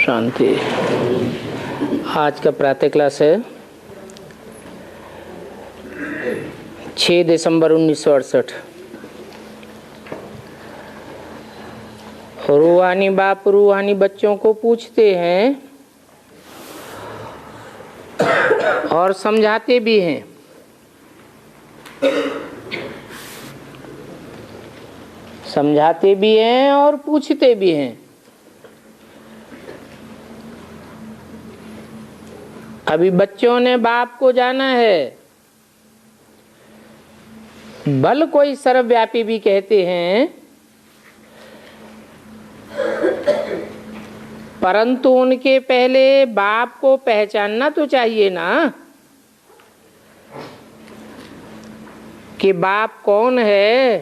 शांति। आज का प्रातः क्लास है 6 दिसंबर 1968। रूहानी बाप रूहानी बच्चों को पूछते हैं और समझाते भी हैं। समझाते भी हैं और पूछते भी हैं। अभी बच्चों ने बाप को जाना है, बल कोई सर्वव्यापी भी कहते हैं, परंतु उनके पहले बाप को पहचानना तो चाहिए ना कि बाप कौन है।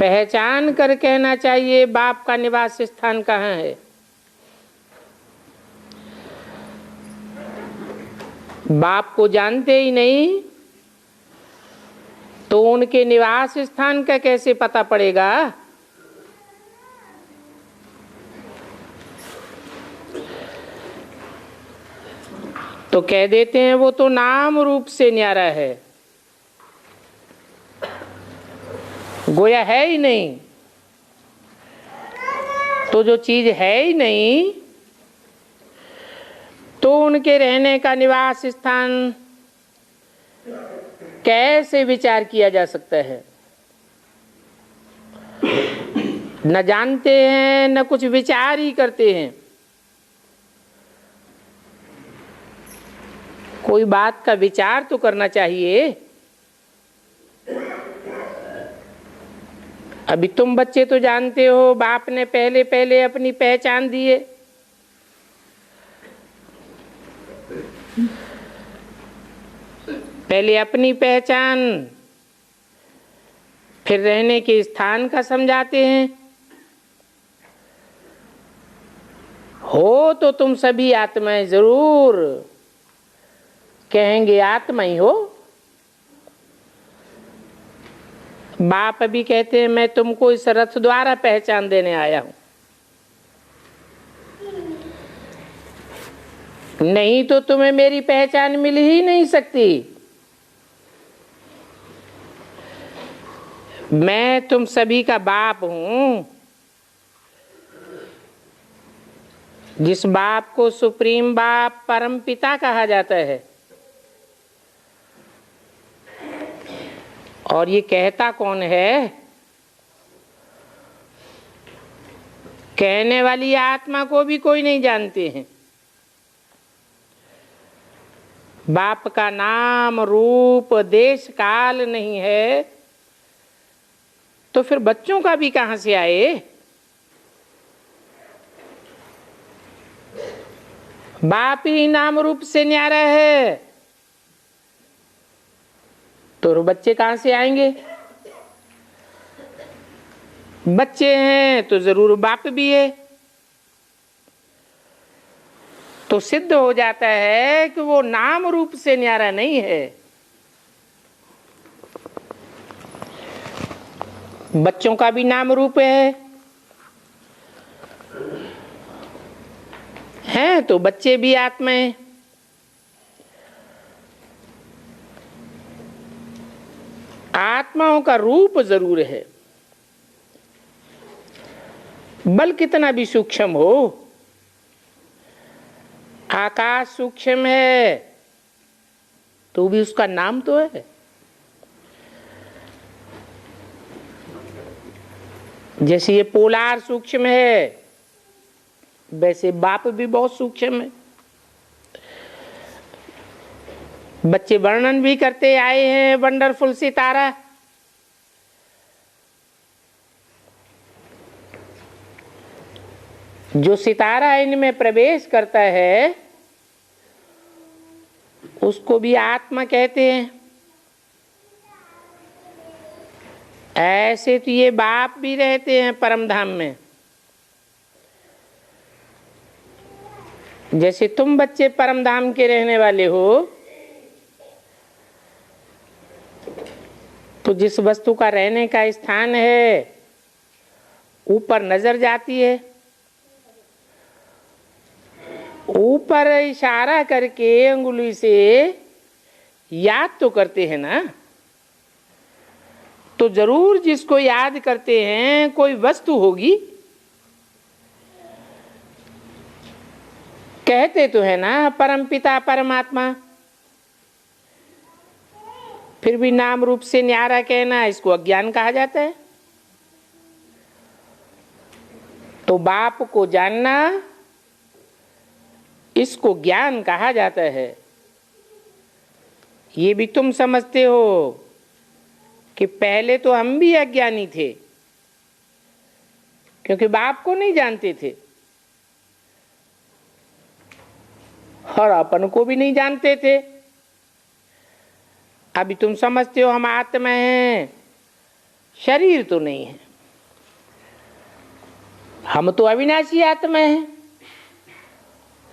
पहचान कर कहना चाहिए बाप का निवास स्थान कहाँ है। बाप को जानते ही नहीं तो उनके निवास स्थान का कैसे पता पड़ेगा। तो कह देते हैं वो तो नाम रूप से न्यारा है, गोया है ही नहीं। तो जो चीज है ही नहीं तो उनके रहने का निवास स्थान कैसे विचार किया जा सकता है। न जानते हैं न कुछ विचार ही करते हैं। कोई बात का विचार तो करना चाहिए। अभी तुम बच्चे तो जानते हो बाप ने पहले पहले अपनी पहचान दी है। पहले अपनी पहचान, फिर रहने के स्थान का समझाते हैं। हो तो तुम सभी आत्माएं, जरूर कहेंगे आत्मा ही हो। बाप अभी कहते हैं मैं तुमको इस रथ द्वारा पहचान देने आया हूं, नहीं तो तुम्हें मेरी पहचान मिल ही नहीं सकती। मैं तुम सभी का बाप हूं। जिस बाप को सुप्रीम बाप परम पिता कहा जाता है, और ये कहता कौन है? कहने वाली आत्मा को भी कोई नहीं जानते हैं। बाप का नाम रूप देश काल नहीं है तो फिर बच्चों का भी कहां से आए? बाप ही नाम रूप से न्यारा है तो बच्चे कहां से आएंगे? बच्चे हैं तो जरूर बाप भी है। तो सिद्ध हो जाता है कि वो नाम रूप से न्यारा नहीं है। बच्चों का भी नाम रूप है तो बच्चे भी आत्मा हैं। आत्माओं का रूप जरूर है, बल कितना भी सूक्ष्म हो। आकाश सूक्ष्म है तो भी उसका नाम तो है। जैसे ये पोलार सूक्ष्म है वैसे बाप भी बहुत सूक्ष्म है। बच्चे वर्णन भी करते आए हैं वंडरफुल सितारा। जो सितारा इनमें प्रवेश करता है उसको भी आत्मा कहते हैं। ऐसे तो ये बाप भी रहते हैं परम धाम में। जैसे तुम बच्चे परम धाम के रहने वाले हो तो जिस वस्तु का रहने का स्थान है ऊपर नजर जाती है, ऊपर इशारा करके अंगुली से याद तो करते हैं ना। तो जरूर जिसको याद करते हैं कोई वस्तु होगी। कहते तो है ना परमपिता परमात्मा, फिर भी नाम रूप से न्यारा कहना, इसको अज्ञान कहा जाता है। तो बाप को जानना, इसको ज्ञान कहा जाता है। ये भी तुम समझते हो कि पहले तो हम भी अज्ञानी थे, क्योंकि बाप को नहीं जानते थे और अपन को भी नहीं जानते थे। अभी तुम समझते हो हम आत्मा हैं, शरीर तो नहीं है। हम तो अविनाशी आत्मा हैं,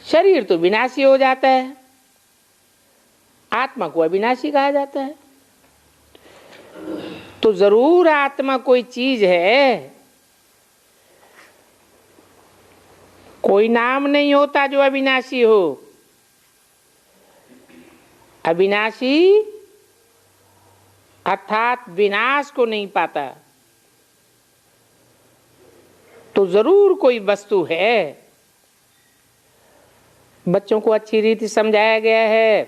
शरीर तो विनाशी हो जाता है, आत्मा को अविनाशी कहा जाता है। तो जरूर आत्मा कोई चीज है, कोई नाम नहीं होता जो अविनाशी हो। अविनाशी अर्थात विनाश को नहीं पाता। तो जरूर कोई वस्तु है। बच्चों को अच्छी रीति समझाया गया है।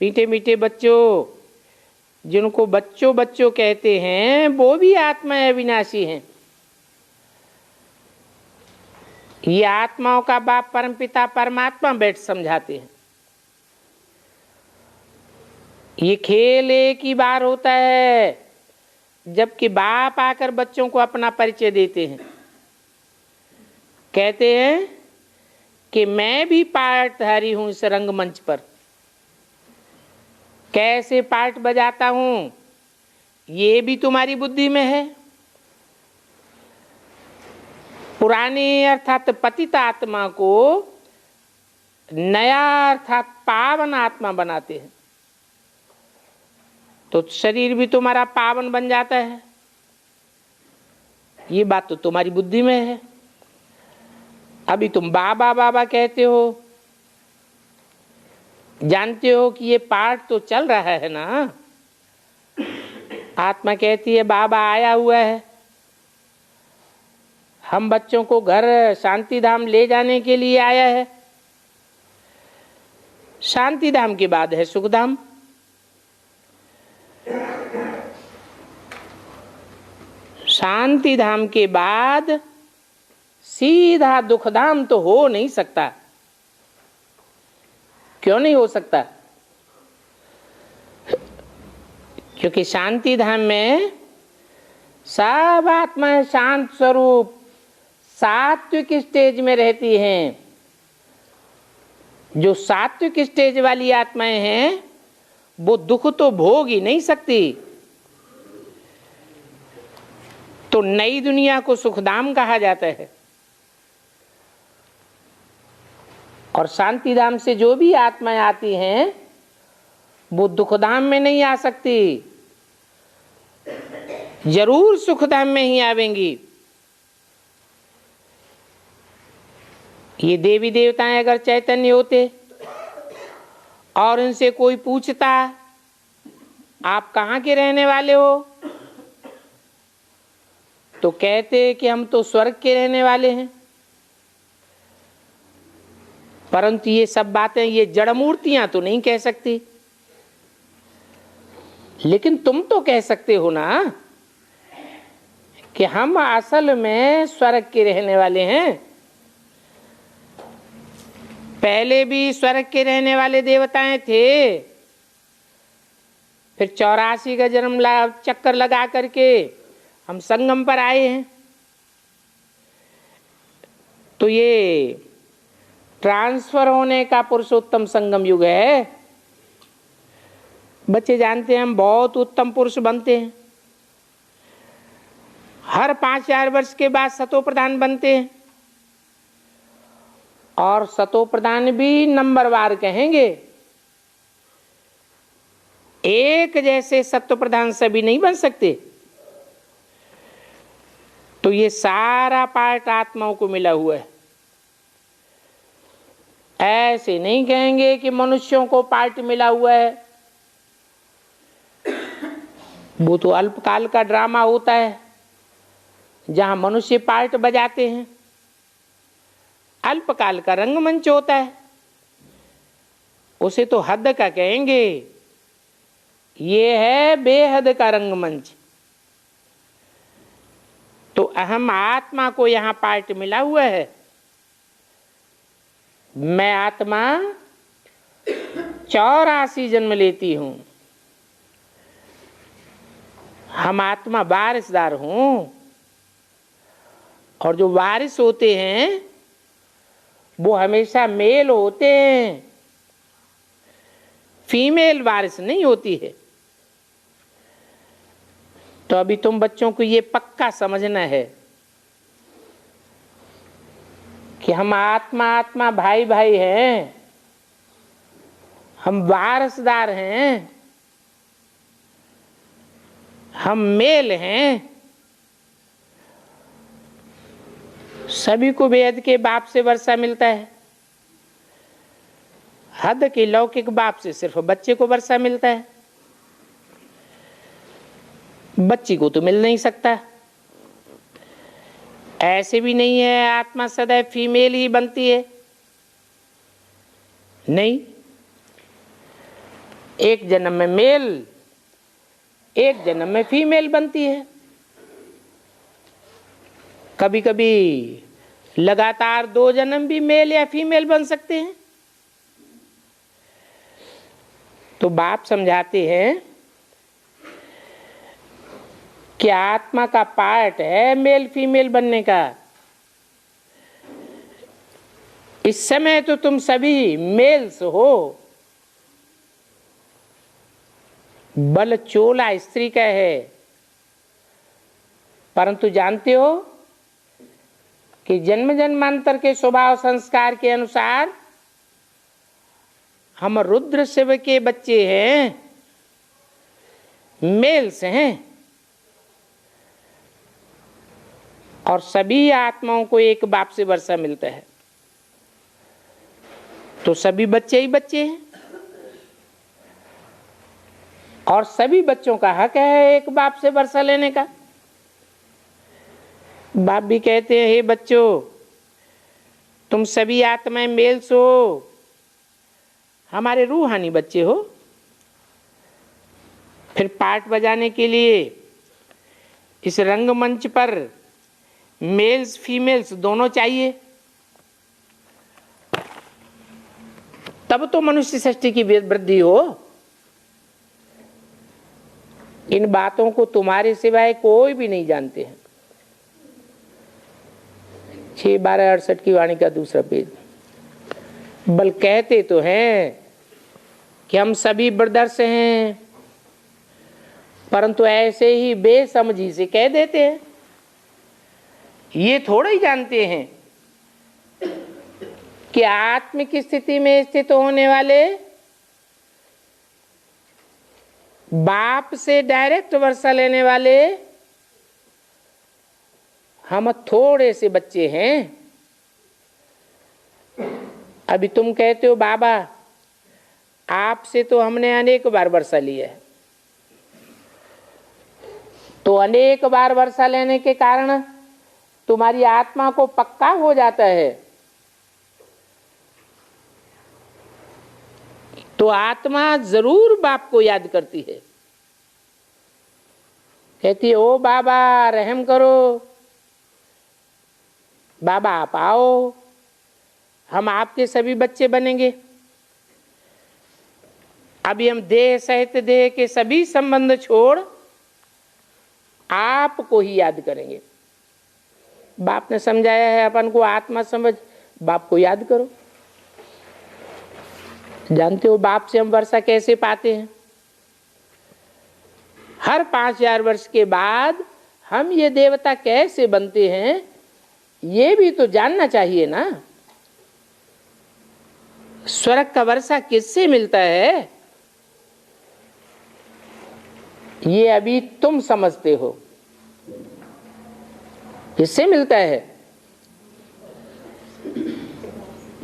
मीठे मीठे बच्चों, जिनको बच्चों बच्चों कहते हैं, वो भी आत्मा अविनाशी हैं। ये आत्माओं का बाप परमपिता परमात्मा बैठ समझाते हैं। ये खेल एक ही बार होता है, जबकि बाप आकर बच्चों को अपना परिचय देते हैं। कहते हैं कि मैं भी पार्टधारी हूं इस रंगमंच पर। कैसे पार्ट बजाता हूं ये भी तुम्हारी बुद्धि में है। पुराने अर्थात पतित आत्मा को नया अर्थात पावन आत्मा बनाते हैं। तो शरीर भी तुम्हारा पावन बन जाता है। ये बात तो तुम्हारी बुद्धि में है। अभी तुम बाबा बाबा कहते हो, जानते हो कि ये पाठ तो चल रहा है ना। आत्मा कहती है बाबा आया हुआ है, हम बच्चों को घर शांति धाम ले जाने के लिए आया है। शांति धाम के बाद है सुख धाम। शांति धाम के बाद सीधा दुख धाम तो हो नहीं सकता। क्यों नहीं हो सकता? क्योंकि शांति धाम में सब आत्माएं शांत स्वरूप सात्विक स्टेज में रहती हैं। जो सात्विक स्टेज वाली आत्माएं हैं वो दुख तो भोग ही नहीं सकती। तो नई दुनिया को सुखधाम कहा जाता है। और शांति धाम से जो भी आत्माएं आती हैं वो दुखधाम में नहीं आ सकती, जरूर सुखधाम में ही आवेंगी। ये देवी देवताएं अगर चैतन्य होते और इनसे कोई पूछता आप कहाँ के रहने वाले हो, तो कहते कि हम तो स्वर्ग के रहने वाले हैं। परंतु ये सब बातें ये जड़ मूर्तियां तो नहीं कह सकती। लेकिन तुम तो कह सकते हो ना कि हम असल में स्वर्ग के रहने वाले हैं। पहले भी स्वर्ग के रहने वाले देवताएं थे, फिर 84 का जन्म चक्कर लगा करके हम संगम पर आए हैं। तो ये ट्रांसफर होने का पुरुषोत्तम संगम युग है। बच्चे जानते हैं हम बहुत उत्तम पुरुष बनते हैं। हर 5-4 वर्ष के बाद सतो प्रधान बनते हैं, और सतो प्रधान भी नंबरवार कहेंगे। एक जैसे सत्व प्रधान सभी नहीं बन सकते। तो ये सारा पार्ट आत्माओं को मिला हुआ है। ऐसे नहीं कहेंगे कि मनुष्यों को पार्ट मिला हुआ है, वो तो अल्पकाल का ड्रामा होता है जहां मनुष्य पार्ट बजाते हैं। अल्पकाल का रंगमंच होता है, उसे तो हद का कहेंगे। ये है बेहद का रंगमंच। तो अहम आत्मा को यहां पार्ट मिला हुआ है। मैं आत्मा 84 जन्म लेती हूं। हम आत्मा वारिसदार हूं, और जो वारिस होते हैं वो हमेशा मेल होते हैं, फीमेल वारिस नहीं होती है। तो अभी तुम बच्चों को ये पक्का समझना है कि हम आत्मा आत्मा भाई भाई हैं, हम वारिसदार हैं, हम मेल हैं। सभी को वेद के बाप से वर्षा मिलता है, हद के लौकिक बाप से सिर्फ बच्चे को वर्षा मिलता है, बच्ची को तो मिल नहीं सकता। ऐसे भी नहीं है आत्मा सदैव फीमेल ही बनती है, नहीं। एक जन्म में मेल, एक जन्म में फीमेल बनती है। कभी कभी लगातार 2 जन्म भी मेल या फीमेल बन सकते हैं। तो बाप समझाते हैं कि आत्मा का पार्ट है मेल फीमेल बनने का। इस समय तो तुम सभी मेल्स हो, बल चोला स्त्री का है, परंतु जानते हो कि जन्म जन्मांतर के स्वभाव संस्कार के अनुसार हम रुद्र शिव के बच्चे हैं, मेल्स हैं। और सभी आत्माओं को एक बाप से वर्षा मिलता है, तो सभी बच्चे ही बच्चे हैं, और सभी बच्चों का हक है एक बाप से वर्षा लेने का। बाप भी कहते हैं, हे बच्चों, तुम सभी आत्माएं मेल्स हो, हमारे रूहानी बच्चे हो। फिर पार्ट बजाने के लिए इस रंगमंच पर मेल्स फीमेल्स दोनों चाहिए, तब तो मनुष्य सृष्टि की वृद्धि हो। इन बातों को तुम्हारे सिवाय कोई भी नहीं जानते हैं। 6/12/68 की वाणी का दूसरा पेज। बल कहते तो हैं कि हम सभी ब्रदर्स हैं, परंतु ऐसे ही बेसमझी से कह देते हैं। ये थोड़ा ही जानते हैं कि आत्मिक स्थिति में स्थित होने वाले बाप से डायरेक्ट वर्षा लेने वाले हम थोड़े से बच्चे हैं। अभी तुम कहते हो बाबा आपसे तो हमने अनेक बार वर्षा लिया है, तो अनेक बार वर्षा लेने के कारण तुम्हारी आत्मा को पक्का हो जाता है। तो आत्मा जरूर बाप को याद करती है, कहती है ओ बाबा रहम करो, बाबा आप आओ, हम आपके सभी बच्चे बनेंगे। अभी हम देह सहित देह के सभी संबंध छोड़ आपको ही याद करेंगे। बाप ने समझाया है अपन को आत्मा समझ, बाप को याद करो। जानते हो बाप से हम वर्षा कैसे पाते हैं? हर 5000 वर्ष के बाद हम ये देवता कैसे बनते हैं, ये भी तो जानना चाहिए ना। स्वर्ग का वर्षा किससे मिलता है, ये अभी तुम समझते हो। किससे मिलता है?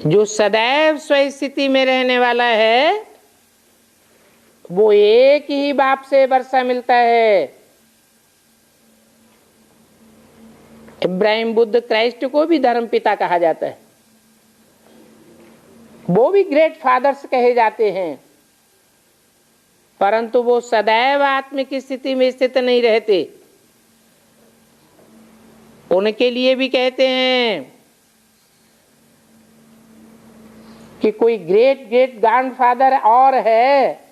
जो सदैव स्वस्थिति में रहने वाला है वो एक ही बाप से वर्षा मिलता है। इब्राहिम बुद्ध क्राइस्ट को भी धर्म पिता कहा जाता है, वो भी ग्रेट फादर्स कहे जाते हैं, परंतु वो सदैव आत्मिक स्थिति में स्थित नहीं रहते। उनके लिए भी कहते हैं कि कोई ग्रेट ग्रेट ग्रैंडफादर और है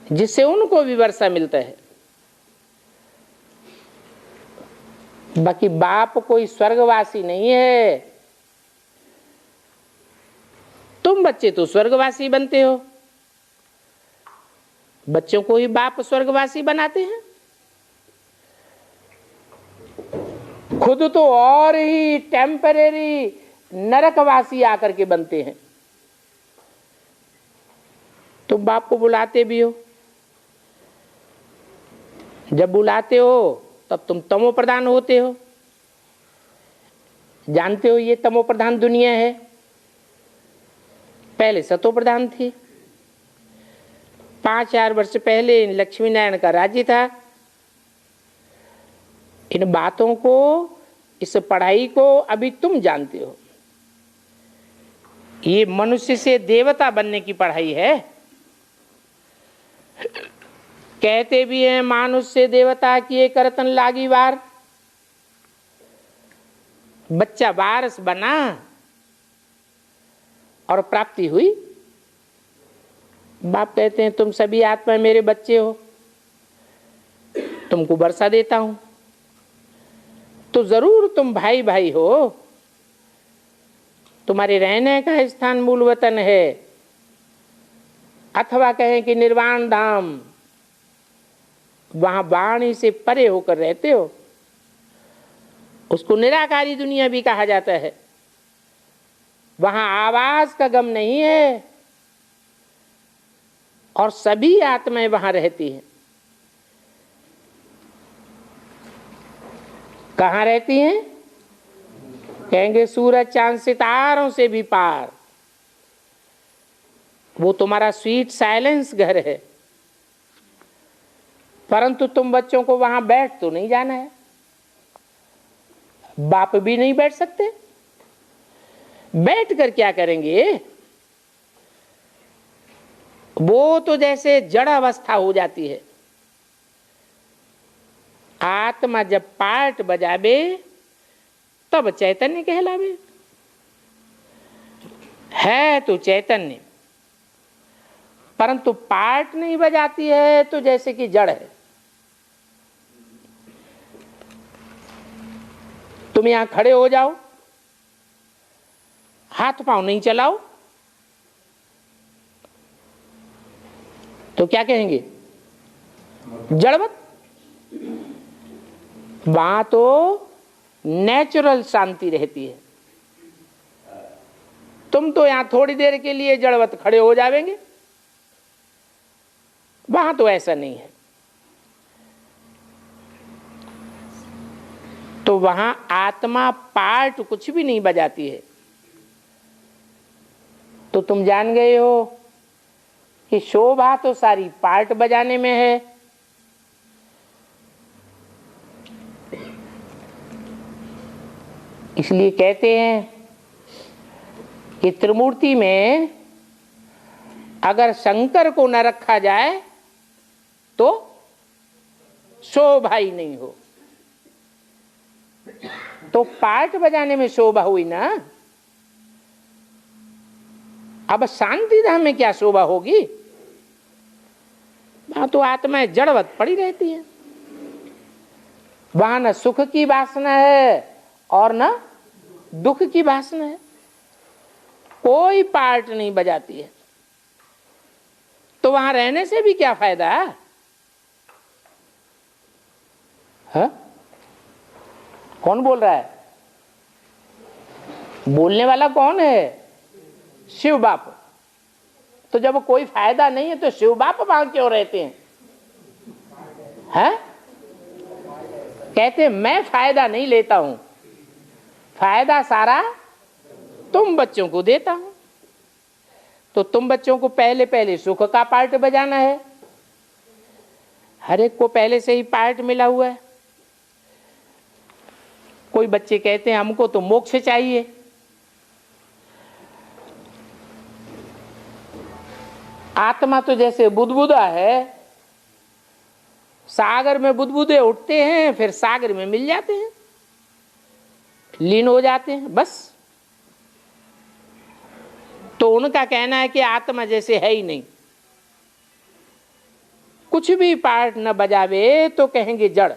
जिससे उनको भी वर्षा मिलता है। बाकी बाप कोई स्वर्गवासी नहीं है। तुम बच्चे तो स्वर्गवासी बनते हो, बच्चों को ही बाप स्वर्गवासी बनाते हैं, खुद तो और ही टेम्परेरी नरकवासी आकर के बनते हैं। तुम बाप को बुलाते भी हो, जब बुलाते हो तब तुम तमो प्रधान होते हो। जानते हो ये तमो प्रधान दुनिया है, पहले सतो प्रधान थी। 5000 वर्ष पहले लक्ष्मी नारायण का राज्य था। इन बातों को, इस पढ़ाई को अभी तुम जानते हो। ये मनुष्य से देवता बनने की पढ़ाई है। कहते भी हैं मानुष से देवता किए करतन लागी वार। बच्चा वारस बना और प्राप्ति हुई। बाप कहते हैं तुम सभी आत्मा मेरे बच्चे हो, तुमको वर्षा देता हूं, तो जरूर तुम भाई भाई हो। तुम्हारे रहने का स्थान मूल वतन है, अथवा कहें कि निर्वाण धाम, वहां वाणी से परे होकर रहते हो। उसको निराकारी दुनिया भी कहा जाता है। वहां आवाज का गम नहीं है और सभी आत्माएं वहां रहती हैं। कहां रहती हैं? कहेंगे सूरज चांद सितारों से भी पार। वो तुम्हारा स्वीट साइलेंस घर है, परंतु तुम बच्चों को वहां बैठ तो नहीं जाना है। बाप भी नहीं बैठ सकते। बैठ कर क्या करेंगे? वो तो जैसे जड़ अवस्था हो जाती है। आत्मा जब पार्ट बजावे तब चैतन्य कहलावे। है तो चैतन्य, परंतु पार्ट नहीं बजाती है तो जैसे कि जड़ है। तुम यहां खड़े हो जाओ, हाथ पांव नहीं चलाओ, तो क्या कहेंगे? जड़वत। वहां तो नेचुरल शांति रहती है। तुम तो यहां थोड़ी देर के लिए जड़वत खड़े हो जाएंगे, वहां तो ऐसा नहीं है। तो वहां आत्मा पार्ट कुछ भी नहीं बजाती है। तो तुम जान गए हो कि शोभा तो सारी पार्ट बजाने में है। इसलिए कहते हैं कि त्रिमूर्ति में अगर शंकर को न रखा जाए तो शोभा ही नहीं हो। तो पार्ट बजाने में शोभा हुई ना। अब शांति धाम में क्या शोभा होगी? वहां तो आत्माएं जड़वत पड़ी रहती है। वहां न सुख की वासना है और न दुख की वासना है। कोई पार्ट नहीं बजाती है। तो वहां रहने से भी क्या फायदा है? कौन बोल रहा है? बोलने वाला कौन है? शिव बाप। तो जब कोई फायदा नहीं है तो शिव बाप वहां क्यों रहते हैं? कहते मैं फायदा नहीं लेता हूं, फायदा सारा तुम बच्चों को देता हूं। तो तुम बच्चों को पहले पहले सुख का पार्ट बजाना है। हर एक को पहले से ही पार्ट मिला हुआ है। कोई बच्चे कहते हैं हमको तो मोक्ष चाहिए, आत्मा तो जैसे बुदबुदा है, सागर में बुदबुदे उठते हैं, फिर सागर में मिल जाते हैं, लीन हो जाते हैं, बस। तो उनका कहना है कि आत्मा जैसे है ही नहीं, कुछ भी पार्ट न बजावे तो कहेंगे जड़।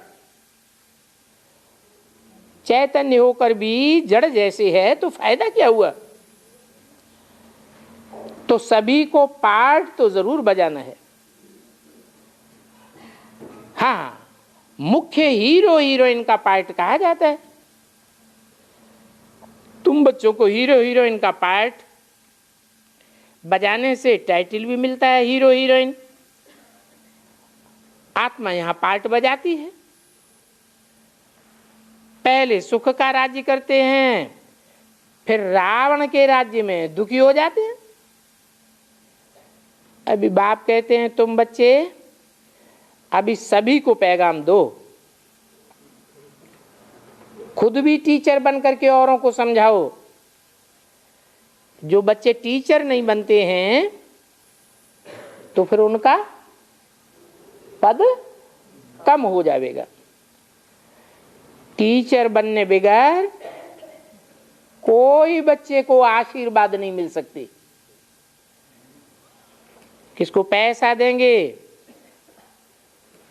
चैतन्य होकर भी जड़ जैसे है तो फायदा क्या हुआ। तो सभी को पार्ट तो जरूर बजाना है। हाँ, मुख्य हीरो हीरोइन का पार्ट कहा जाता है। तुम बच्चों को हीरो हीरोइन का पार्ट बजाने से टाइटल भी मिलता है हीरो हीरोइन। आत्मा यहां पार्ट बजाती है। पहले सुख का राज्य करते हैं, फिर रावण के राज्य में दुखी हो जाते हैं। अभी बाप कहते हैं तुम बच्चे अभी सभी को पैगाम दो, खुद भी टीचर बन करके औरों को समझाओ। जो बच्चे टीचर नहीं बनते हैं तो फिर उनका पद कम हो जाएगा। टीचर बनने बगैर कोई बच्चे को आशीर्वाद नहीं मिल सकती। किसको पैसा देंगे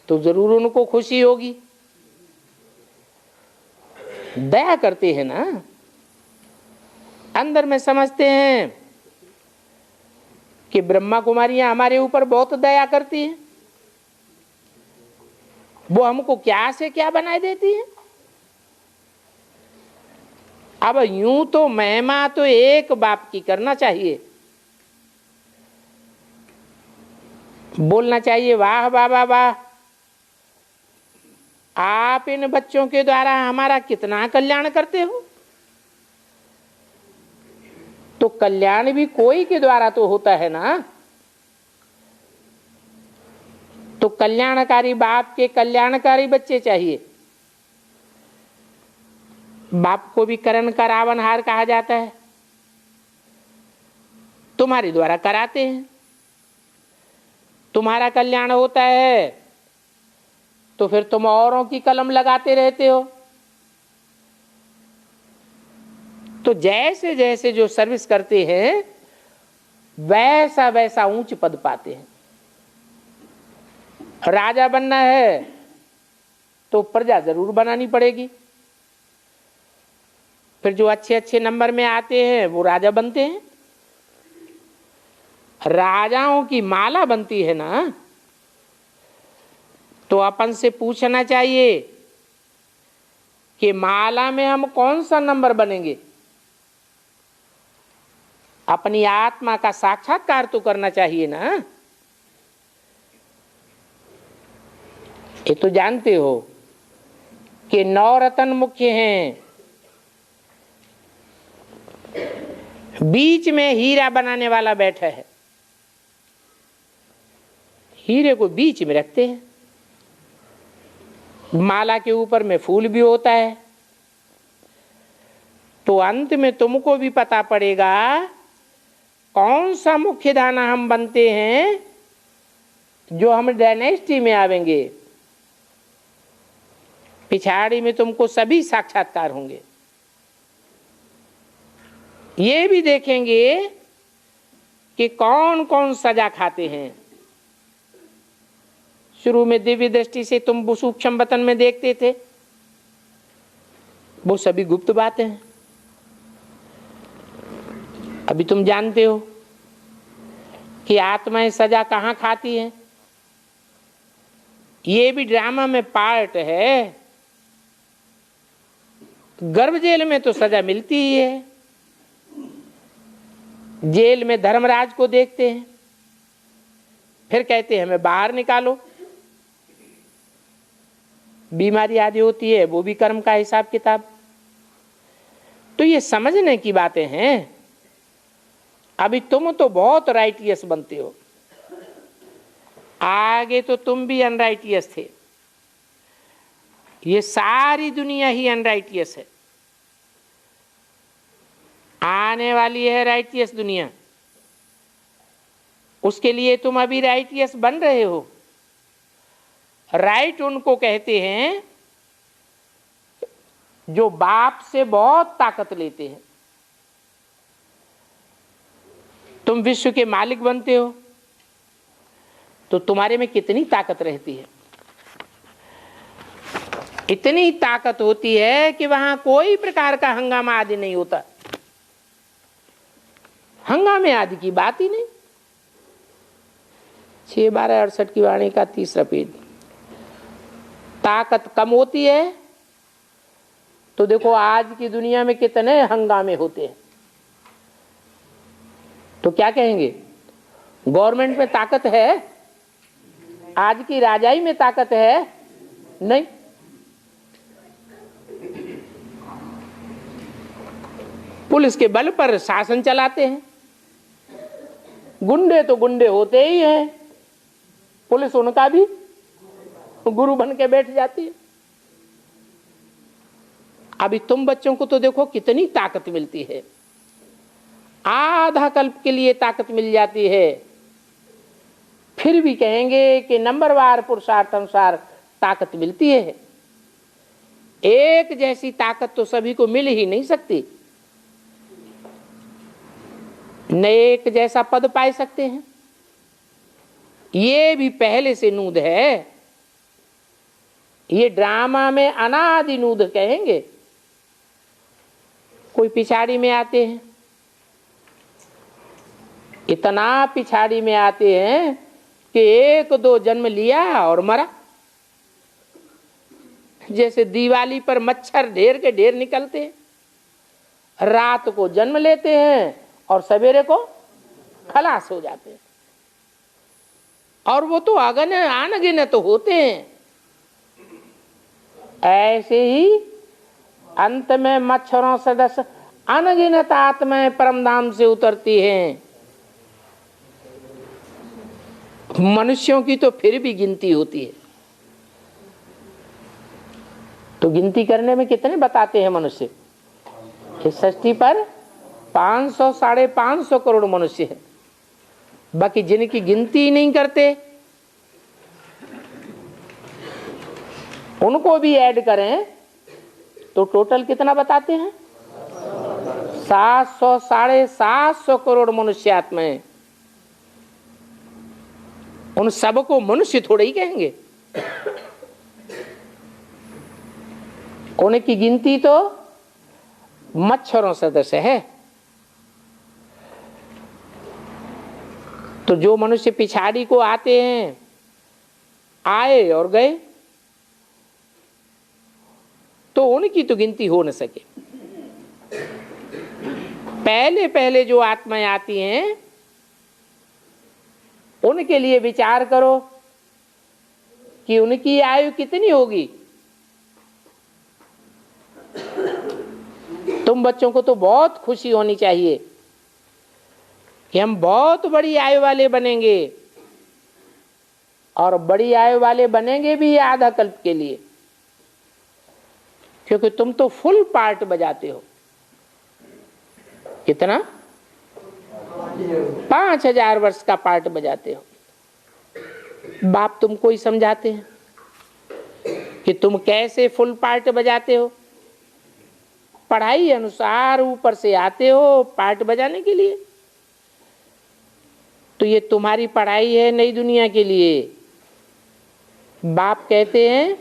तो जरूर उनको खुशी होगी। दया करते हैं ना, अंदर में समझते हैं कि ब्रह्मा कुमारियां हमारे ऊपर बहुत दया करती हैं, वो हमको क्या से क्या बनाए देती हैं। अब यूं तो महिमा तो एक बाप की करना चाहिए, बोलना चाहिए वाह बाबा वाह, आप इन बच्चों के द्वारा हमारा कितना कल्याण करते हो। तो कल्याण भी कोई के द्वारा तो होता है ना। तो कल्याणकारी बाप के कल्याणकारी बच्चे चाहिए। बाप को भी करण का रावणहार कहा जाता है। तुम्हारे द्वारा कराते हैं, तुम्हारा कल्याण होता है तो फिर तुम औरों की कलम लगाते रहते हो। तो जैसे जैसे जो सर्विस करते हैं वैसा वैसा ऊंच पद पाते हैं। राजा बनना है तो प्रजा जरूर बनानी पड़ेगी। फिर जो अच्छे अच्छे नंबर में आते हैं वो राजा बनते हैं। राजाओं की माला बनती है ना, तो अपन से पूछना चाहिए कि माला में हम कौन सा नंबर बनेंगे। अपनी आत्मा का साक्षात्कार तो करना चाहिए ना। ये तो जानते हो कि 9 रत्न मुख्य हैं, बीच में हीरा बनाने वाला बैठा है। हीरे को बीच में रखते हैं, माला के ऊपर में फूल भी होता है। तो अंत में तुमको भी पता पड़ेगा कौन सा मुख्य दाना हम बनते हैं, जो हम डायनेस्टी में आवेंगे। पिछाड़ी में तुमको सभी साक्षात्कार होंगे। ये भी देखेंगे कि कौन कौन सजा खाते हैं। शुरू में दिव्य दृष्टि से तुम वो सूक्ष्म वतन में देखते थे, वो सभी गुप्त बातें हैं। अभी तुम जानते हो कि आत्माएं सजा कहां खाती हैं। ये भी ड्रामा में पार्ट है। गर्भ जेल में तो सजा मिलती ही है। जेल में धर्मराज को देखते हैं, फिर कहते हैं हमें बाहर निकालो। बीमारी आदि होती है वो भी कर्म का हिसाब किताब। तो ये समझने की बातें हैं। अभी तुम तो बहुत राइटियस बनते हो, आगे तो तुम भी अनराइटियस थे। ये सारी दुनिया ही अनराइटियस है, आने वाली है राइटियस दुनिया। उसके लिए तुम अभी राइटियस बन रहे हो। राइट उनको कहते हैं जो बाप से बहुत ताकत लेते हैं। तुम विश्व के मालिक बनते हो तो तुम्हारे में कितनी ताकत रहती है। इतनी ताकत होती है कि वहां कोई प्रकार का हंगामा आदि नहीं होता। हंगामे आदि की बात ही नहीं। 6/12/68 की वाणी का 3रा पेज। ताकत कम होती है तो देखो आज की दुनिया में कितने हंगामे होते हैं। तो क्या कहेंगे, गवर्नमेंट में ताकत है? आज की राजाई में ताकत है? नहीं। पुलिस के बल पर शासन चलाते हैं। गुंडे तो गुंडे होते ही हैं, पुलिस उनका भी गुरु बन के बैठ जाती है। अभी तुम बच्चों को तो देखो कितनी ताकत मिलती है। आधा कल्प के लिए ताकत मिल जाती है, फिर भी कहेंगे कि नंबरवार पुरुषार्थ अनुसार ताकत मिलती है। एक जैसी ताकत तो सभी को मिल ही नहीं सकती। न एक जैसा पद पाए सकते हैं, ये भी पहले से नूद है। ये ड्रामा में अनादि नूद कहेंगे। कोई पिछाड़ी में आते हैं, इतना पिछाड़ी में आते हैं कि 1-2 जन्म लिया और मरा। जैसे दिवाली पर मच्छर ढेर के ढेर निकलते हैं, रात को जन्म लेते हैं और सवेरे को खलास हो जाते हैं। और वो तो अनगिनत होते हैं। ऐसे ही अंत में मच्छरों सदस्य अनगिनत आत्माएं परमधाम से उतरती हैं। मनुष्यों की तो फिर भी गिनती होती है। तो गिनती करने में कितने बताते हैं मनुष्य? इस सृष्टि पर 500 साढ़े 500 करोड़ मनुष्य है। बाकी जिनकी गिनती ही नहीं करते उनको भी ऐड करें तो टोटल कितना बताते हैं? 700 साढ़े 700 करोड़ मनुष्य आत्माएं। उन सबको मनुष्य थोड़े ही कहेंगे। उनकी गिनती तो मच्छरों सदस्य है। तो जो मनुष्य पिछाड़ी को आते हैं, आए और गए, तो उनकी तो गिनती हो न सके। पहले पहले जो आत्माएं आती हैं उनके लिए विचार करो कि उनकी आयु कितनी होगी। तुम बच्चों को तो बहुत खुशी होनी चाहिए कि हम बहुत बड़ी आयु वाले बनेंगे, और बड़ी आयु वाले बनेंगे भी आधा कल्प के लिए, क्योंकि तुम तो फुल पार्ट बजाते हो। कितना? 5000 वर्ष का पार्ट बजाते हो। बाप तुमको ही समझाते हैं कि तुम कैसे फुल पार्ट बजाते हो। पढ़ाई अनुसार ऊपर से आते हो पार्ट बजाने के लिए। तो ये तुम्हारी पढ़ाई है नई दुनिया के लिए। बाप कहते हैं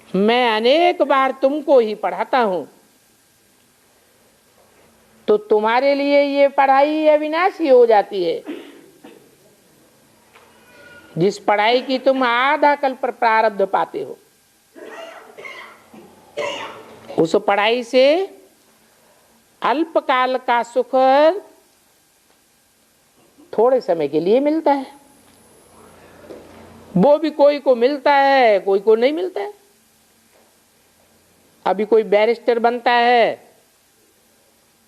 मैं अनेक बार तुमको ही पढ़ाता हूं, तो तुम्हारे लिए ये पढ़ाई अविनाशी हो जाती है। जिस पढ़ाई की तुम आधा कल्प प्रारब्ध पाते हो, उस पढ़ाई से अल्पकाल का सुख थोड़े समय के लिए मिलता है। वो भी कोई को मिलता है, कोई को नहीं मिलता है। अभी कोई बैरिस्टर बनता है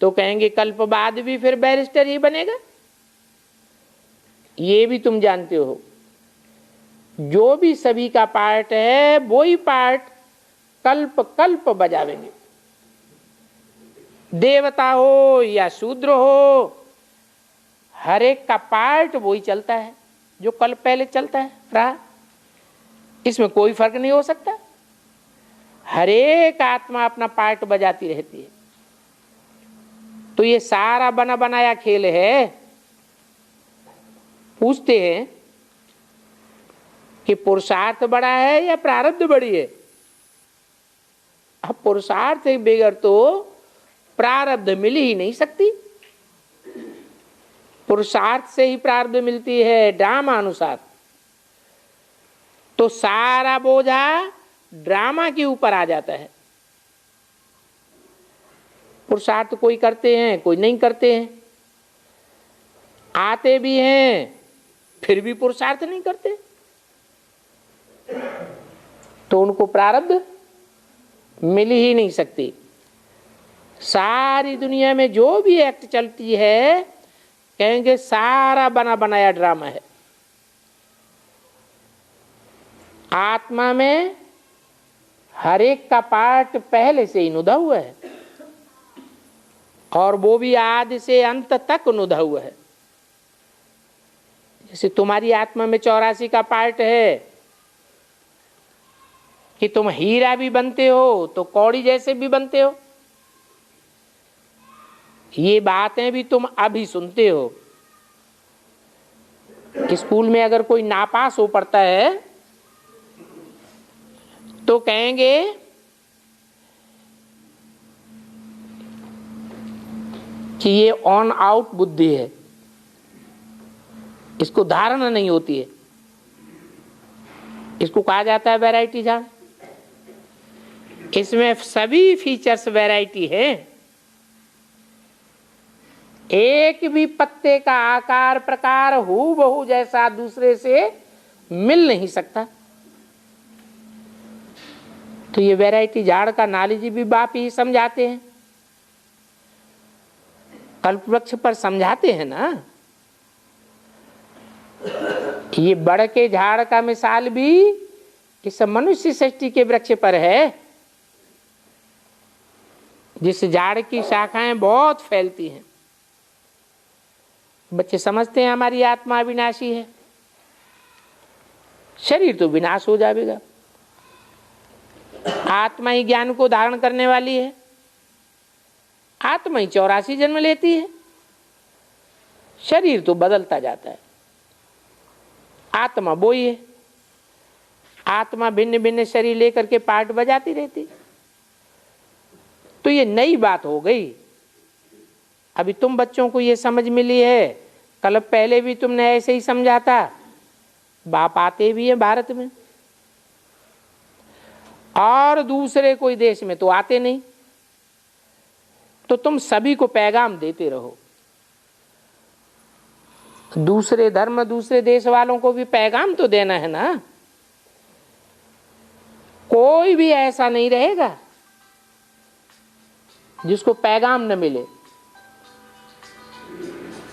तो कहेंगे कल्प बाद भी फिर बैरिस्टर ही बनेगा। ये भी तुम जानते हो, जो भी सभी का पार्ट है वो ही पार्ट कल्प कल्प बजावेंगे। देवता हो या शूद्र हो, हर एक का पार्ट वो ही चलता है जो कल्प पहले चलता है रहा। इसमें कोई फर्क नहीं हो सकता। हर एक आत्मा अपना पार्ट बजाती रहती है। तो ये सारा बना बनाया खेल है। पूछते हैं कि पुरुषार्थ बड़ा है या प्रारब्ध बड़ी है? अब पुरुषार्थ के बगैर तो प्रारब्ध मिल ही नहीं सकती। पुरुषार्थ से ही प्रारब्ध मिलती है ड्रामा अनुसार। तो सारा बोझा ड्रामा के ऊपर आ जाता है। पुरुषार्थ कोई करते हैं, कोई नहीं करते हैं। आते भी हैं फिर भी पुरुषार्थ नहीं करते, तो उनको प्रारब्ध मिल ही नहीं सकती। सारी दुनिया में जो भी एक्ट चलती है कहेंगे सारा बना बनाया ड्रामा है। आत्मा में हर एक का पार्ट पहले से ही नुदा हुआ है और वो भी आदि से अंत तक नुदा हुआ है। जैसे तुम्हारी आत्मा में 84 का पार्ट है कि तुम हीरा भी बनते हो तो कौड़ी जैसे भी बनते हो। ये बातें भी तुम अभी सुनते हो। स्कूल में अगर कोई नापास हो पड़ता है तो कहेंगे कि ये ऑन आउट बुद्धि है, इसको धारणा नहीं होती है। इसको कहा जाता है वैरायटी झाड़। इसमें सभी फीचर्स वैरायटी है। एक भी पत्ते का आकार प्रकार हूबहू जैसा दूसरे से मिल नहीं सकता। तो ये वैरायटी झाड़ का नॉलेज भी बाप ही समझाते हैं। कल्प वृक्ष पर समझाते हैं ना। ये बड़ के झाड़ का मिसाल भी इस मनुष्य सृष्टि के वृक्ष पर है, जिस झाड़ की शाखाएं बहुत फैलती हैं। बच्चे समझते हैं हमारी आत्मा अविनाशी है, शरीर तो विनाश हो जाएगा। आत्मा ही ज्ञान को धारण करने वाली है। आत्मा ही 84 जन्म लेती है, शरीर तो बदलता जाता है। आत्मा वो ही है। आत्मा भिन्न भिन्न शरीर लेकर के पार्ट बजाती रहती। तो ये नई बात हो गई। अभी तुम बच्चों को ये समझ मिली है, कल पहले भी तुमने ऐसे ही समझा था। बाप आते भी हैं भारत में और दूसरे कोई देश में तो आते नहीं। तो तुम सभी को पैगाम देते रहो। दूसरे धर्म दूसरे देश वालों को भी पैगाम तो देना है ना। कोई भी ऐसा नहीं रहेगा जिसको पैगाम न मिले।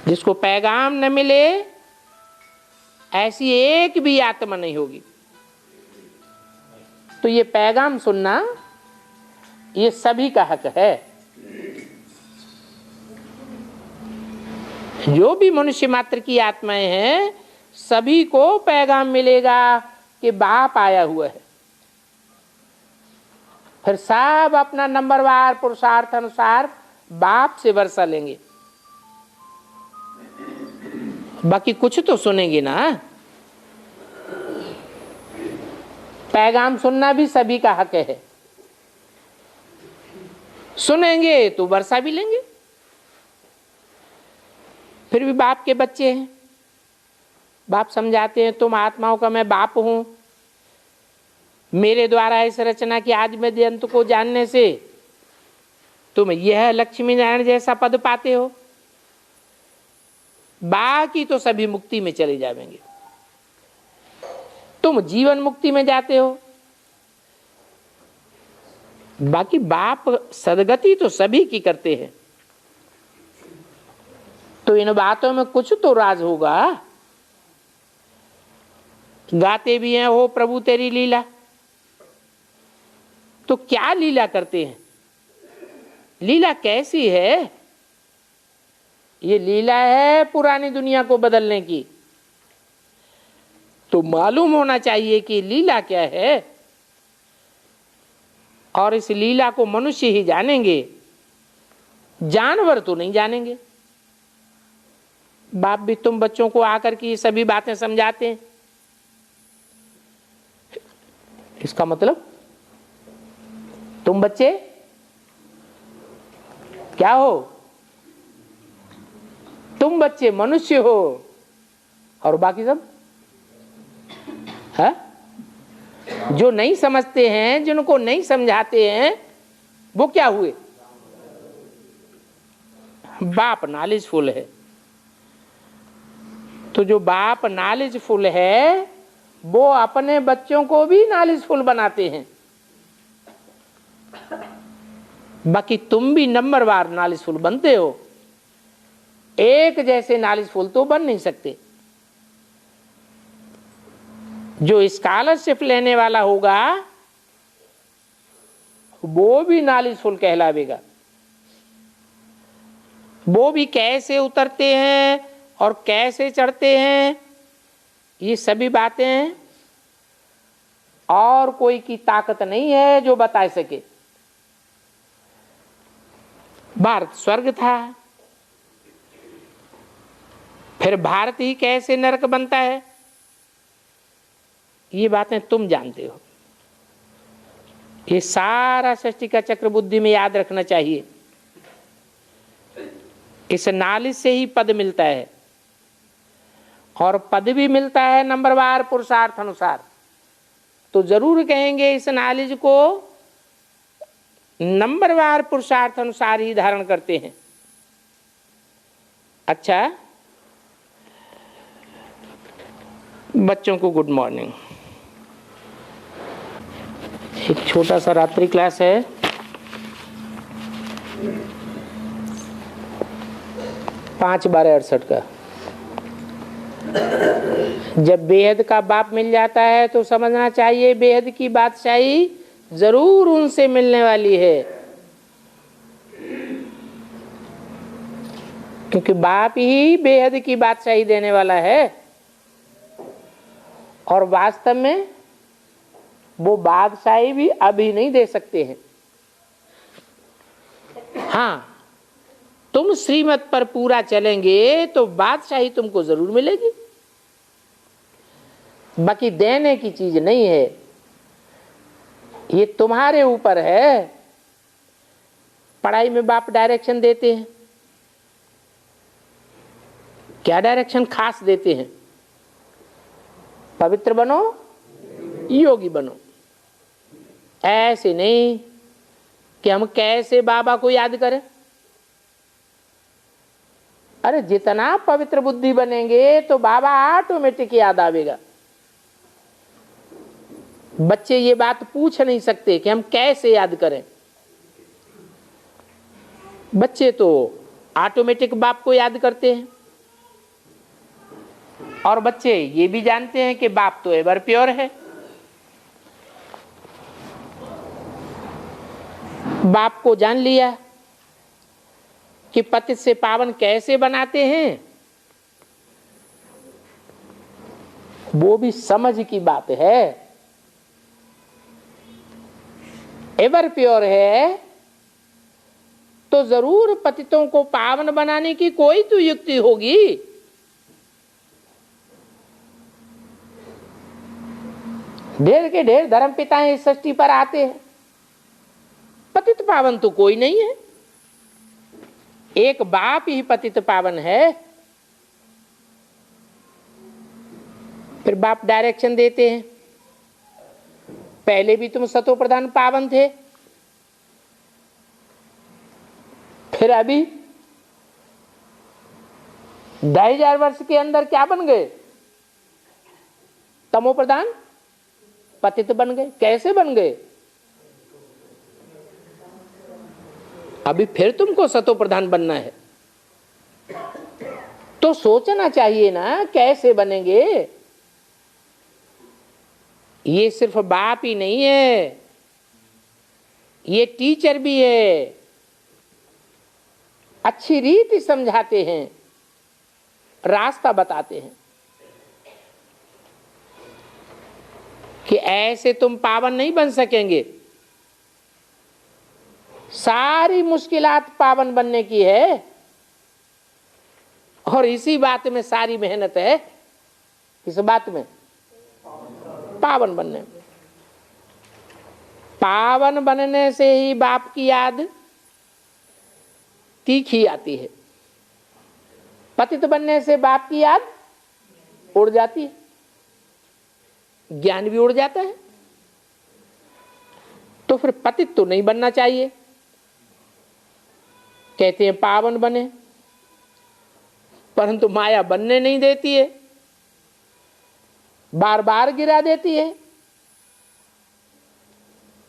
जिसको पैगाम न मिले ऐसी एक भी आत्मा नहीं होगी। तो ये पैगाम सुनना ये सभी का हक है। जो भी मनुष्य मात्र की आत्माएं हैं सभी को पैगाम मिलेगा कि बाप आया हुआ है। फिर सब अपना नंबरवार पुरुषार्थ अनुसार बाप से वर्षा लेंगे। बाकी कुछ तो सुनेंगे ना। पैगाम सुनना भी सभी का हक है। सुनेंगे तो वर्षा भी लेंगे। फिर भी बाप के बच्चे हैं। बाप समझाते हैं तुम आत्माओं का मैं बाप हूं। मेरे द्वारा इस रचना की आदि मध्य अंत को जानने से तुम यह लक्ष्मी नारायण जैसा पद पाते हो। बाकी तो सभी मुक्ति में चले जाएंगे। तुम जीवन मुक्ति में जाते हो। बाकी बाप सदगति तो सभी की करते हैं, तो इन बातों में कुछ तो राज होगा। गाते भी हैं हो प्रभु तेरी लीला, तो क्या लीला करते हैं, लीला कैसी है? ये लीला है पुरानी दुनिया को बदलने की। तो मालूम होना चाहिए कि लीला क्या है, और इस लीला को मनुष्य ही जानेंगे, जानवर तो नहीं जानेंगे। बाप भी तुम बच्चों को आकर के ये सभी बातें समझाते हैं, इसका मतलब तुम बच्चे क्या हो? तुम बच्चे मनुष्य हो, और बाकी सब है जो नहीं समझते हैं, जिनको नहीं समझाते हैं, वो क्या हुए? बाप नॉलेजफुल है। तो जो बाप नॉलेजफुल है वो अपने बच्चों को भी नॉलेजफुल बनाते हैं। बाकी तुम भी नंबरवार नॉलेजफुल बनते हो, एक जैसे नॉलेजफुल तो बन नहीं सकते। जो स्कॉलरशिप लेने वाला होगा वो भी नॉलेजफुल कहलावेगा। वो भी कैसे उतरते हैं और कैसे चढ़ते हैं, ये सभी बातें और कोई की ताकत नहीं है जो बता सके। भारत स्वर्ग था, फिर भारत ही कैसे नरक बनता है, ये बातें तुम जानते हो। ये सारा सृष्टि का चक्र बुद्धि में याद रखना चाहिए। इस नॉलेज से ही पद मिलता है, और पद भी मिलता है नंबरवार पुरुषार्थ अनुसार। तो जरूर कहेंगे इस नॉलेज को नंबरवार पुरुषार्थ अनुसार ही धारण करते हैं। अच्छा, बच्चों को गुड मॉर्निंग। एक छोटा सा रात्रि क्लास है, 5/12/68 का। जब बेहद का बाप मिल जाता है तो समझना चाहिए बेहद की बादशाही जरूर उनसे मिलने वाली है, क्योंकि बाप ही बेहद की बादशाही देने वाला है। और वास्तव में वो बादशाही भी अभी नहीं दे सकते हैं। हाँ, तुम श्रीमत पर पूरा चलेंगे तो बादशाही तुमको जरूर मिलेगी, बाकी देने की चीज नहीं है, ये तुम्हारे ऊपर है। पढ़ाई में बाप डायरेक्शन देते हैं, क्या डायरेक्शन खास देते हैं? पवित्र बनो, योगी बनो। ऐसे नहीं कि हम कैसे बाबा को याद करें। अरे जितना पवित्र बुद्धि बनेंगे तो बाबा ऑटोमेटिक याद आवेगा। बच्चे ये बात पूछ नहीं सकते कि हम कैसे याद करें। बच्चे तो ऑटोमेटिक बाप को याद करते हैं, और बच्चे ये भी जानते हैं कि बाप तो एवर प्योर है। बाप को जान लिया कि पतित से पावन कैसे बनाते हैं, वो भी समझ की बात है। एवर प्योर है तो जरूर पतितों को पावन बनाने की कोई तो युक्ति होगी। ढेर के ढेर धर्म पिता इस सृष्टि पर आते हैं, पतित पावन तो कोई नहीं है, एक बाप ही पतित पावन है। फिर बाप डायरेक्शन देते हैं, पहले भी तुम सतो प्रधान पावन थे, फिर अभी 2000 वर्ष के अंदर क्या बन गए? तमो प्रधान पतित बन गए। कैसे बन गए? अभी फिर तुमको सतो प्रधान बनना है, तो सोचना चाहिए ना कैसे बनेंगे। ये सिर्फ बाप ही नहीं है, ये टीचर भी है, अच्छी रीति समझाते हैं, रास्ता बताते हैं कि ऐसे तुम पावन नहीं बन सकेंगे। सारी मुश्किलात पावन बनने की है, और इसी बात में सारी मेहनत है। इस बात में पावन बनने में, पावन बनने से ही बाप की याद तीखी आती है, पतित बनने से बाप की याद उड़ जाती है, ज्ञान भी उड़ जाता है। तो फिर पतित तो नहीं बनना चाहिए। कहते हैं पावन बने, परंतु माया बनने नहीं देती है, बार बार गिरा देती है।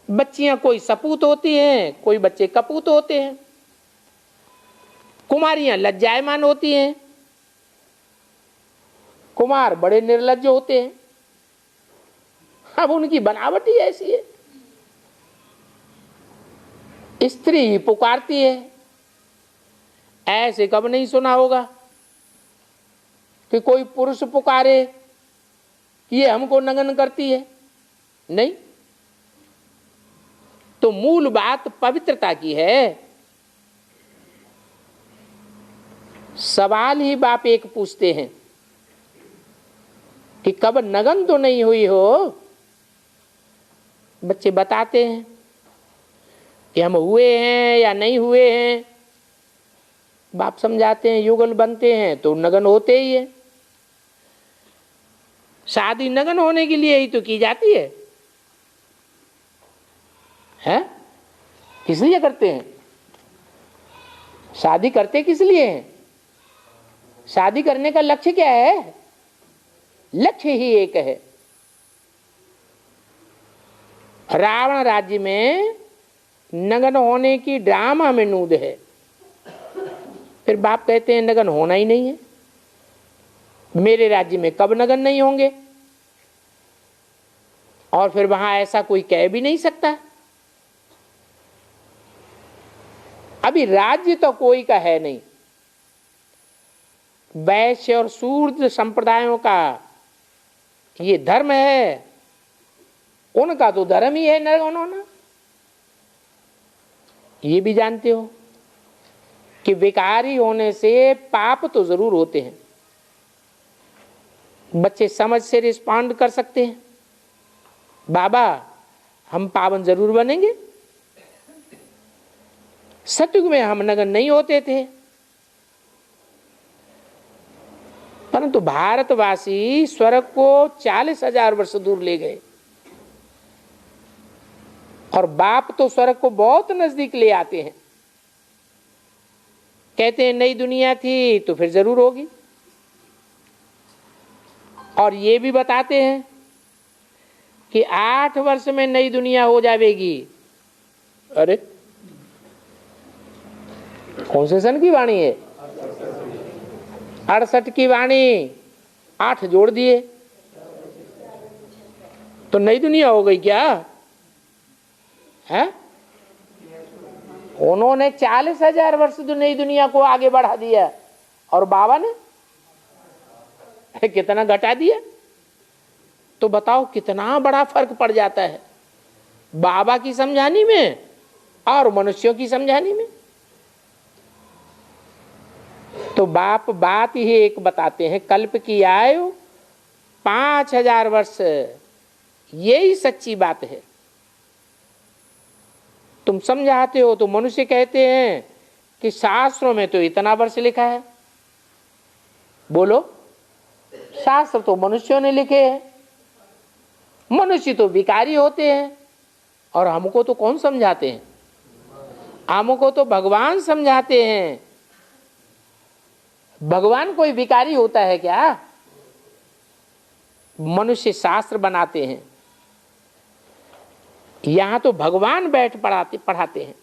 बच्चियां कोई सपूत होती हैं, कोई बच्चे कपूत होते हैं, कुमारियां लज्जायमान होती हैं, कुमार बड़े निर्लज्ज होते हैं। अब उनकी बनावट ही ऐसी है। स्त्री ही पुकारती है, ऐसे कब नहीं सुना होगा कि कोई पुरुष पुकारे कि ये हमको नंगन करती है? नहीं। तो मूल बात पवित्रता की है। सवाल ही बाप एक पूछते हैं कि कब नगन तो नहीं हुई हो? बच्चे बताते हैं कि हम हुए हैं या नहीं हुए हैं। बाप समझाते हैं युगल बनते हैं तो नगन होते ही है। शादी नगन होने के लिए ही तो की जाती है, हैं? किस लिए करते हैं? शादी करते किस लिए हैं? शादी करने का लक्ष्य क्या है? लक्ष्य ही एक है। रावण राज्य में नगन होने की ड्रामा में नूद है। फिर बाप कहते हैं नगन होना ही नहीं है। मेरे राज्य में कब नगन नहीं होंगे? और फिर वहां ऐसा कोई कह भी नहीं सकता। अभी राज्य तो कोई का है नहीं। वैश्य और शूद्र संप्रदायों का ये धर्म है, उनका तो धर्म ही है नगन होना। ये भी जानते हो कि विकारी होने से पाप तो जरूर होते हैं। बच्चे समझ से रिस्पॉन्ड कर सकते हैं, बाबा हम पावन जरूर बनेंगे। सतयुग में हम नगन नहीं होते थे, परंतु भारतवासी स्वर्ग को 40,000 वर्ष दूर ले गए, और बाप तो स्वर्ग को बहुत नजदीक ले आते हैं। कहते हैं नई दुनिया थी तो फिर जरूर होगी, और ये भी बताते हैं कि 8 वर्ष में नई दुनिया हो जाएगी। अरे कौन से सन की वाणी है? 68 की वाणी, 8 जोड़ दिए तो नई दुनिया हो गई क्या है? उन्होंने 40,000 वर्ष तो नई दुनिया को आगे बढ़ा दिया, और बाबा ने कितना घटा दिया। तो बताओ कितना बड़ा फर्क पड़ जाता है बाबा की समझानी में और मनुष्यों की समझानी में। तो बाप बात ही एक बताते हैं, कल्प की आयु 5,000 वर्ष, यही सच्ची बात है। तुम समझाते हो तो मनुष्य कहते हैं कि शास्त्रों में तो इतना वर्ष लिखा है। बोलो, शास्त्र तो मनुष्यों ने लिखे हैं, मनुष्य तो विकारी होते हैं, और हमको तो कौन समझाते हैं? हमको तो भगवान समझाते हैं। भगवान कोई विकारी होता है क्या? मनुष्य शास्त्र बनाते हैं, यहां तो भगवान बैठ पढ़ाते हैं।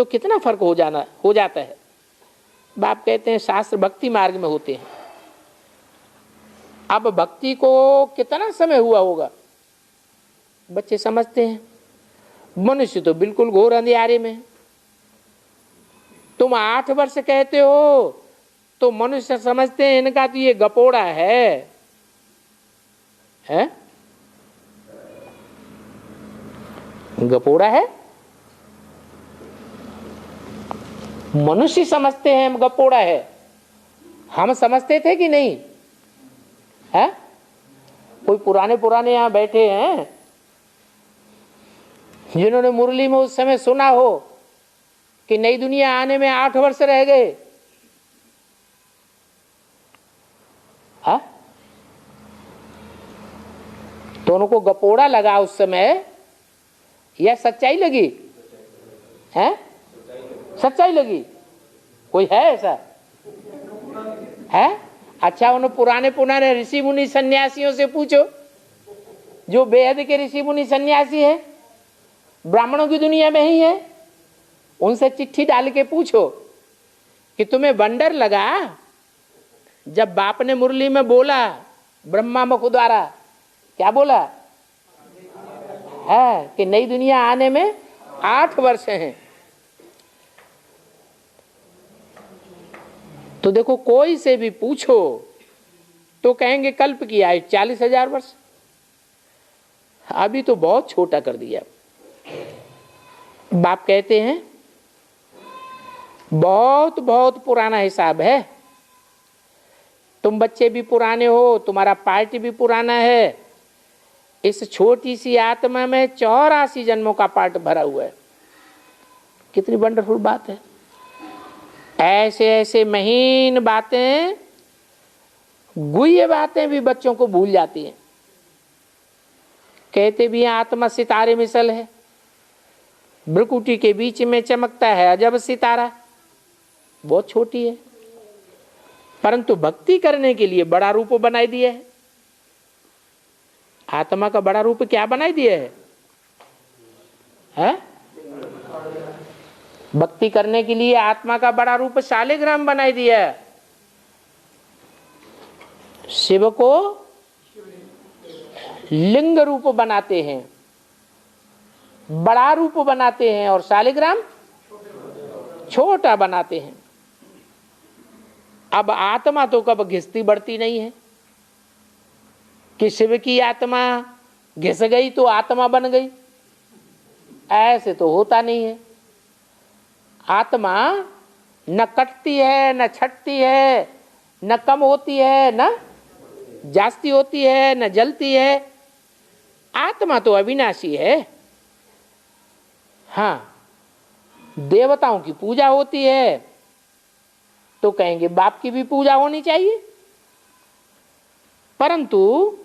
तो कितना फर्क हो जाता है। बाप कहते हैं शास्त्र भक्ति मार्ग में होते हैं। अब भक्ति को कितना समय हुआ होगा, बच्चे समझते हैं। मनुष्य तो बिल्कुल घोर अंधियारे में। तुम 8 वर्ष कहते हो तो मनुष्य समझते हैं इनका तो ये गपोड़ा है, गपोड़ा है। मनुष्य समझते हैं गपोड़ा है। हम समझते थे कि नहीं है? कोई पुराने यहां बैठे हैं जिन्होंने मुरली में उस समय सुना हो कि नई दुनिया आने में 8 वर्ष रह गए? तो उनको गपोड़ा लगा उस समय या सच्चाई लगी? है सच्चाई लगी? कोई है ऐसा? है? अच्छा, उन पुराने ऋषि मुनि सन्यासियों से पूछो, जो बेहद के ऋषि मुनि सन्यासी है, ब्राह्मणों की दुनिया में ही है, उनसे चिट्ठी डाल के पूछो कि तुम्हें वंडर लगा जब बाप ने मुरली में बोला ब्रह्मा मुख द्वारा? क्या बोला है कि नई दुनिया आने में 8 वर्ष हैं। तो देखो, कोई से भी पूछो तो कहेंगे कल्प की आयु 40,000 वर्ष। अभी तो बहुत छोटा कर दिया। बाप कहते हैं बहुत बहुत पुराना हिसाब है। तुम बच्चे भी पुराने हो, तुम्हारा पार्टी भी पुराना है। इस छोटी सी आत्मा में 84 जन्मों का पार्ट भरा हुआ है। कितनी वंडरफुल बात है। ऐसे ऐसे महीन बातें, गुह्य बातें भी बच्चों को भूल जाती हैं। कहते भी आत्मा सितारे मिसल है, भ्रुकुटी के बीच में चमकता है अजब सितारा। बहुत छोटी है, परंतु भक्ति करने के लिए बड़ा रूप बनाई दिया है। आत्मा का बड़ा रूप क्या बनाई दिया है? भक्ति करने के लिए आत्मा का बड़ा रूप शालिग्राम बनाई दिया है। शिव को लिंग रूप बनाते हैं, बड़ा रूप बनाते हैं, और शालिग्राम छोटा बनाते हैं। अब आत्मा तो कब घिसती बढ़ती नहीं है कि शिव की आत्मा घिस गई तो आत्मा बन गई। ऐसे तो होता नहीं है। आत्मा न कटती है, न छटती है, न कम होती है, न जास्ती होती है, न जलती है। आत्मा तो अविनाशी है। हाँ, देवताओं की पूजा होती है तो कहेंगे बाप की भी पूजा होनी चाहिए, परंतु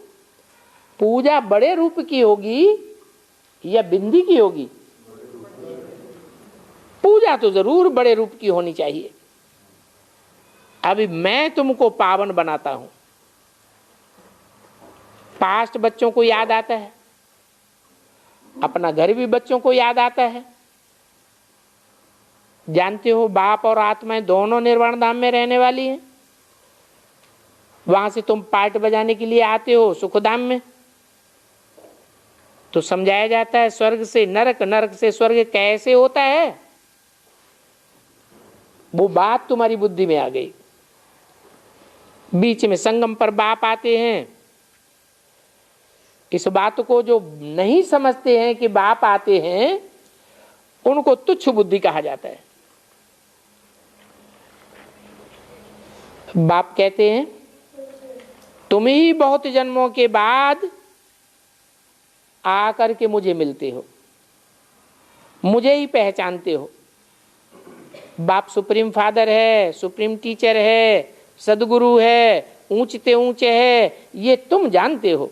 पूजा बड़े रूप की होगी या बिंदी की होगी? पूजा तो जरूर बड़े रूप की होनी चाहिए। अभी मैं तुमको पावन बनाता हूं, पास्ट बच्चों को याद आता है, अपना घर भी बच्चों को याद आता है। जानते हो बाप और आत्माएं दोनों निर्वाण धाम में रहने वाली हैं। वहां से तुम पार्ट बजाने के लिए आते हो सुखधाम में, तो समझाया जाता है स्वर्ग से नरक, नरक से स्वर्ग कैसे होता है। वो बात तुम्हारी बुद्धि में आ गई। बीच में संगम पर बाप आते हैं। इस बात को जो नहीं समझते हैं कि बाप आते हैं, उनको तुच्छ बुद्धि कहा जाता है। बाप कहते हैं तुम ही बहुत जन्मों के बाद आकर के मुझे मिलते हो, मुझे ही पहचानते हो। बाप सुप्रीम फादर है, सुप्रीम टीचर है, सदगुरु है, ऊंचते ऊंचे है, ये तुम जानते हो।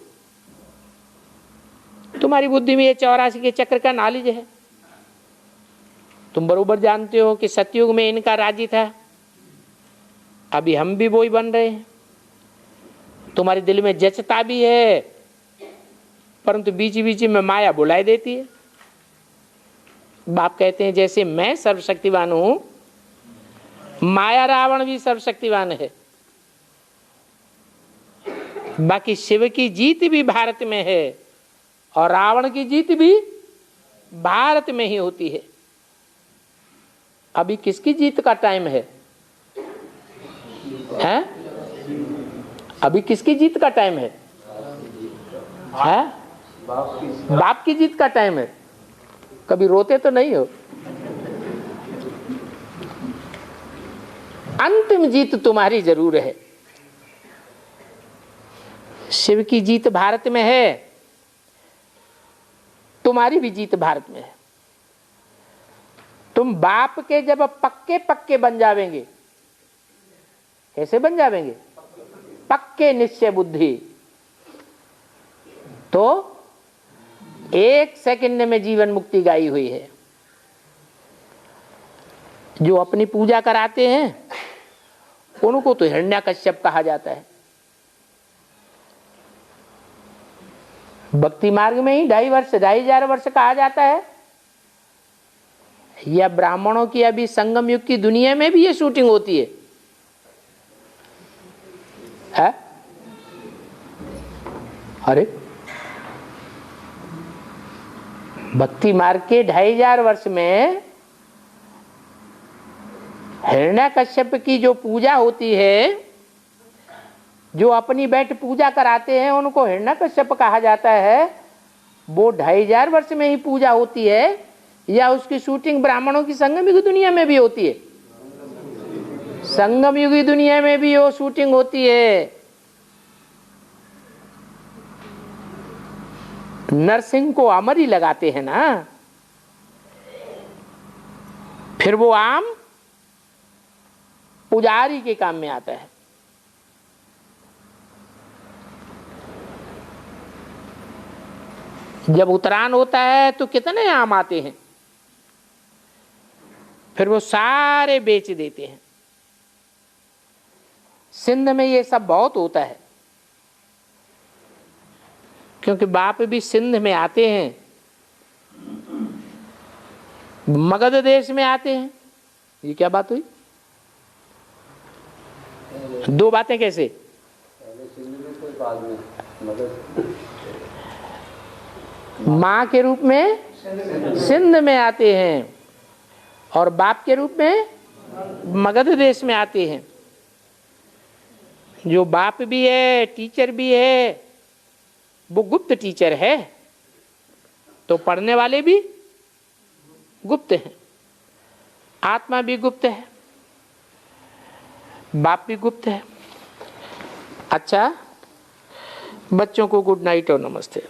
तुम्हारी बुद्धि में ये 84 के चक्र का नॉलेज है। तुम बरोबर जानते हो कि सतयुग में इनका राज्य था, अभी हम भी वही बन रहे हैं। तुम्हारे दिल में जचता भी है, परंतु बीच बीच में माया बुलाई देती है। बाप कहते हैं जैसे मैं सर्वशक्तिवान हूं, माया रावण भी सर्वशक्तिवान है। बाकी शिव की जीत भी भारत में है और रावण की जीत भी भारत में ही होती है। अभी किसकी जीत का टाइम है? हैं? अभी किसकी जीत का टाइम है? हैं? बाप की जीत का टाइम है। कभी रोते तो नहीं हो? अंतिम जीत तुम्हारी जरूर है। शिव की जीत भारत में है, तुम्हारी भी जीत भारत में है। तुम बाप के जब पक्के पक्के बन जावेंगे, कैसे बन जावेंगे? पक्के निश्चय बुद्धि, तो 1 सेकंड में जीवन मुक्ति गाई हुई है। जो अपनी पूजा कराते हैं उनको तो हिरण्यकश्यप कहा जाता है। भक्ति मार्ग में ही 2,500 वर्ष कहा जाता है। या ब्राह्मणों की अभी संगम युग की दुनिया में भी ये शूटिंग होती है, है? अरे भक्ति मार्ग के 2,500 वर्ष में हिरण्यकश्यप की जो पूजा होती है, जो अपनी बैठ पूजा कराते हैं उनको हिरण्यकश्यप कहा जाता है। वो 2,500 वर्ष में ही पूजा होती है या उसकी शूटिंग ब्राह्मणों की संगम युग दुनिया में भी होती है? संगम युगी दुनिया में भी वो शूटिंग होती है। नरसिंह को अमर ही लगाते हैं ना, फिर वो आम पुजारी के काम में आता है। जब उत्तरायण होता है तो कितने आम आते हैं, फिर वो सारे बेच देते हैं। सिंध में ये सब बहुत होता है, क्योंकि बाप भी सिंध में आते हैं, मगध देश में आते हैं। ये क्या बात हुई? 2 बातें कैसे? माँ के रूप में सिंध में आते हैं और बाप के रूप में मगध देश में आते हैं। जो बाप भी है, टीचर भी है, वो गुप्त टीचर है, तो पढ़ने वाले भी गुप्त हैं। आत्मा भी गुप्त है, बाप भी गुप्त है। अच्छा, बच्चों को गुड नाइट और नमस्ते।